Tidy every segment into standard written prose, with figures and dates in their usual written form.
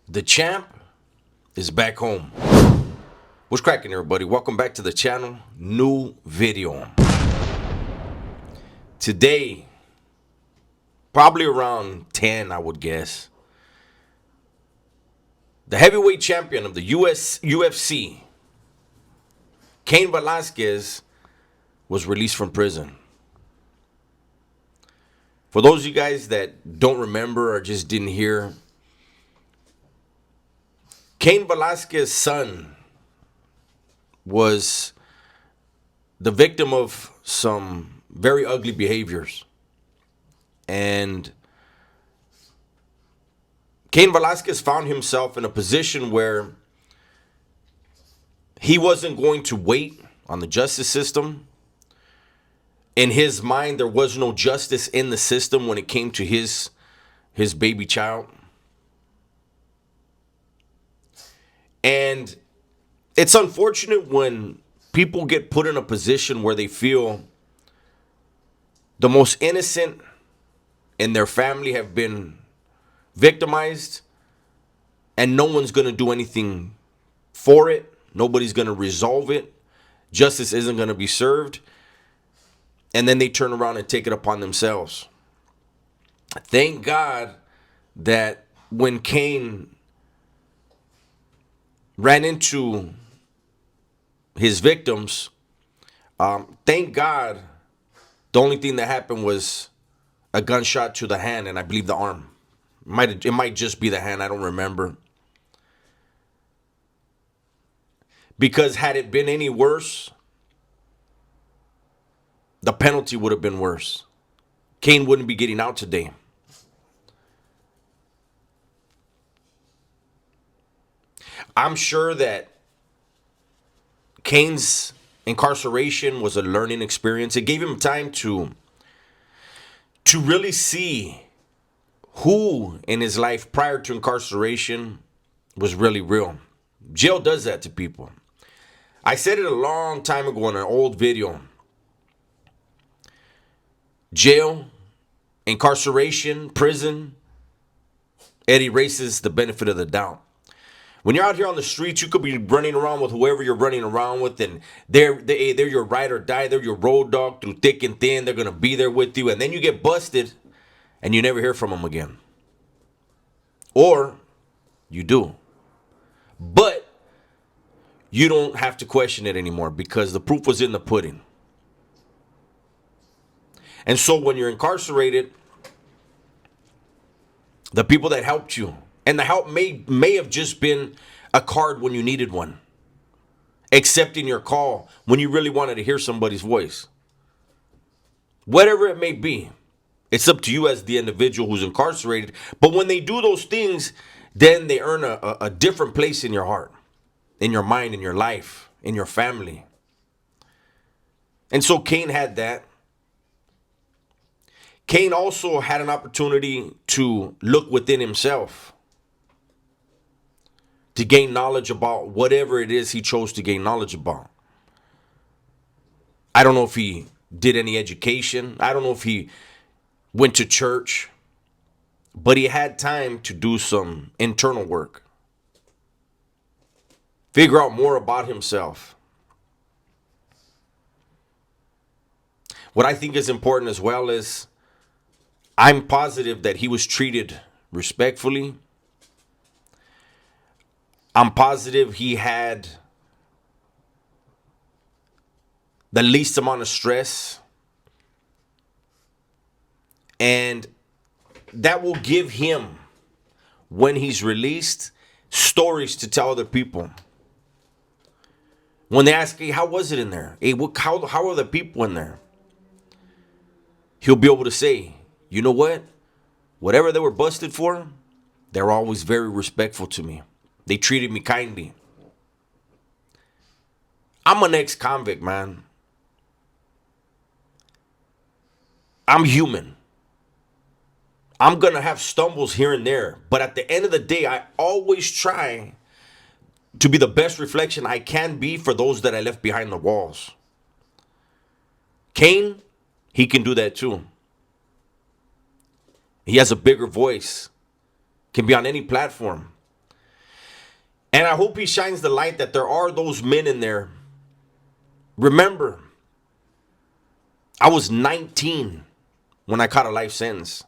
The champ is back home. What's cracking, everybody? Welcome back to the channel. New video. Today, probably around 10, I would guess. The heavyweight champion of the UFC, Kane Velasquez, was released from prison. For those of you guys that don't remember or just didn't hear, Kane Velasquez's son was the victim of some very ugly behaviors. And Kane Velasquez found himself in a position where he wasn't going to wait on the justice system. In his mind, there was no justice in the system when it came to his baby child. And it's unfortunate when people get put in a position where they feel the most innocent in their family have been victimized and no one's going to do anything for it. Nobody's going to resolve it. Justice isn't going to be served. And then they turn around and take it upon themselves. Thank God that when Cain ran into his victims, thank God the only thing that happened was a gunshot to the hand and I believe the arm. It might just be the hand, I don't remember. Because had it been any worse, the penalty would have been worse. Cain wouldn't be getting out today. I'm sure that Cain's incarceration was a learning experience. It gave him time to really see who in his life prior to incarceration was really real. Jail does that to people. I said it a long time ago in an old video. Jail, incarceration, prison, it erases the benefit of the doubt. When you're out here on the streets, you could be running around with whoever you're running around with, and they're your ride or die. They're your road dog through thick and thin. They're gonna be there with you, and then you get busted, and you never hear from them again. Or you do, but you don't have to question it anymore because the proof was in the pudding. And so when you're incarcerated, the people that helped you, and the help may have just been a card when you needed one, accepting your call when you really wanted to hear somebody's voice. Whatever it may be, it's up to you as the individual who's incarcerated. But when they do those things, then they earn a different place in your heart, in your mind, in your life, in your family. And so Cain had that. Cain also had an opportunity to look within himself, to gain knowledge about whatever it is he chose to gain knowledge about. I don't know if he did any education. I don't know if he went to church, but he had time to do some internal work, figure out more about himself. What I think is important as well is I'm positive that he was treated respectfully. I'm positive he had the least amount of stress. And that will give him, when he's released, stories to tell other people. When they ask, hey, how was it in there? Hey, how are the people in there? He'll be able to say, you know what? Whatever they were busted for, they were always very respectful to me. They treated me kindly. I'm an ex-convict, man. I'm human. I'm going to have stumbles here and there. But at the end of the day, I always try to be the best reflection I can be for those that I left behind the walls. Cain, he can do that too. He has a bigger voice, can be on any platform. And I hope he shines the light that there are those men in there. Remember, I was 19 when I caught a life sentence.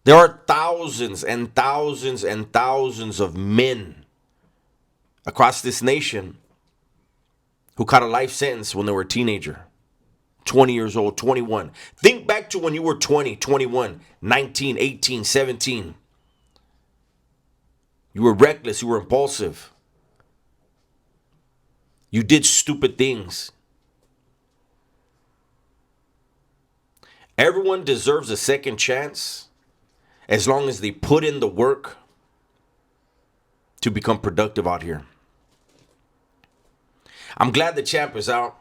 There are thousands and thousands and thousands of men across this nation who caught a life sentence when they were a teenager, 20 years old, 21. Think back to when you were 20, 21, 19, 18, 17. You were reckless. You were impulsive. You did stupid things. Everyone deserves a second chance as long as they put in the work to become productive out here. I'm glad the champ is out.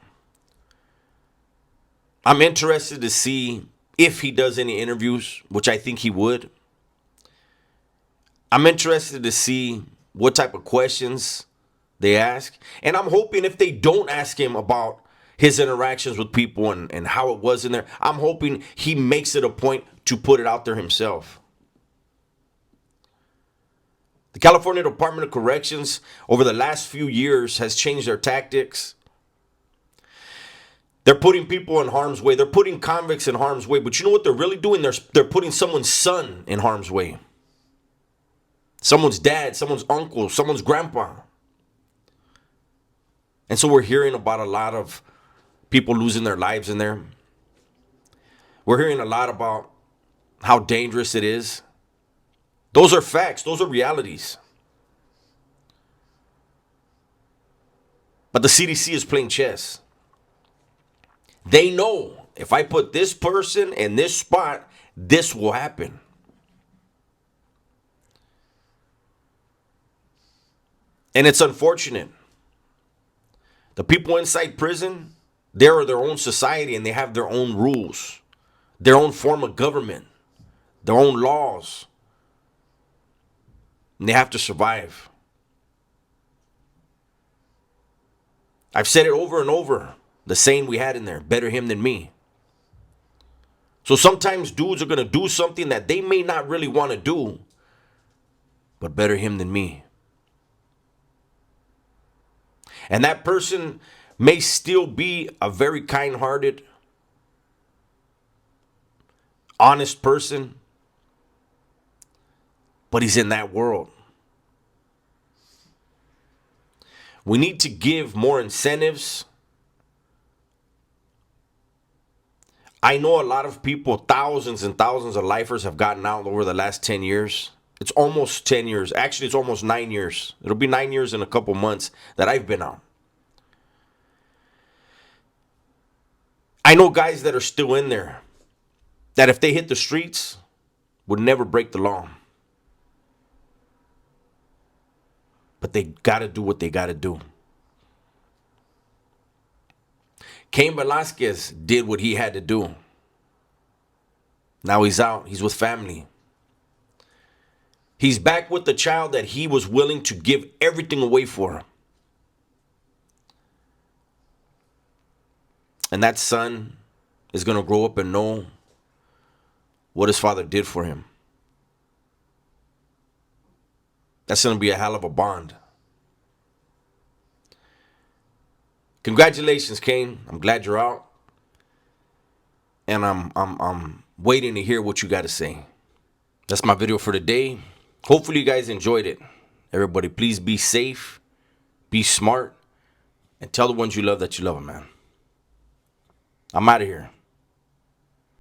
I'm interested to see if he does any interviews, which I think he would. I'm interested to see what type of questions they ask. And I'm hoping if they don't ask him about his interactions with people and how it was in there, I'm hoping he makes it a point to put it out there himself. The California Department of Corrections over the last few years has changed their tactics. They're putting people in harm's way. They're putting convicts in harm's way. But you know what they're really doing? They're putting someone's son in harm's way. Someone's dad, someone's uncle, someone's grandpa. And so we're hearing about a lot of people losing their lives in there. We're hearing a lot about how dangerous it is. Those are facts. Those are realities. But the CDC is playing chess. They know if I put this person in this spot, this will happen. And it's unfortunate. The people inside prison, they're their own society and they have their own rules, their own form of government, their own laws. And they have to survive. I've said it over and over. The saying we had in there, better him than me. So sometimes dudes are going to do something that they may not really want to do, but better him than me. And that person may still be a very kind-hearted, honest person, but he's in that world. We need to give more incentives. I know a lot of people, thousands and thousands of lifers have gotten out over the last 10 years. It's almost 10 years. Actually, it's almost 9 years. It'll be 9 years in a couple months that I've been out. I know guys that are still in there that if they hit the streets would never break the law. But they got to do what they got to do. Kane Velasquez did what he had to do. Now he's out. He's with family. He's back with the child that he was willing to give everything away for. And that son is going to grow up and know what his father did for him. That's going to be a hell of a bond. Congratulations, Cain. I'm glad you're out. And I'm waiting to hear what you got to say. That's my video for today. Hopefully you guys enjoyed it. Everybody, please be safe, be smart, and tell the ones you love that you love them, man. I'm out of here.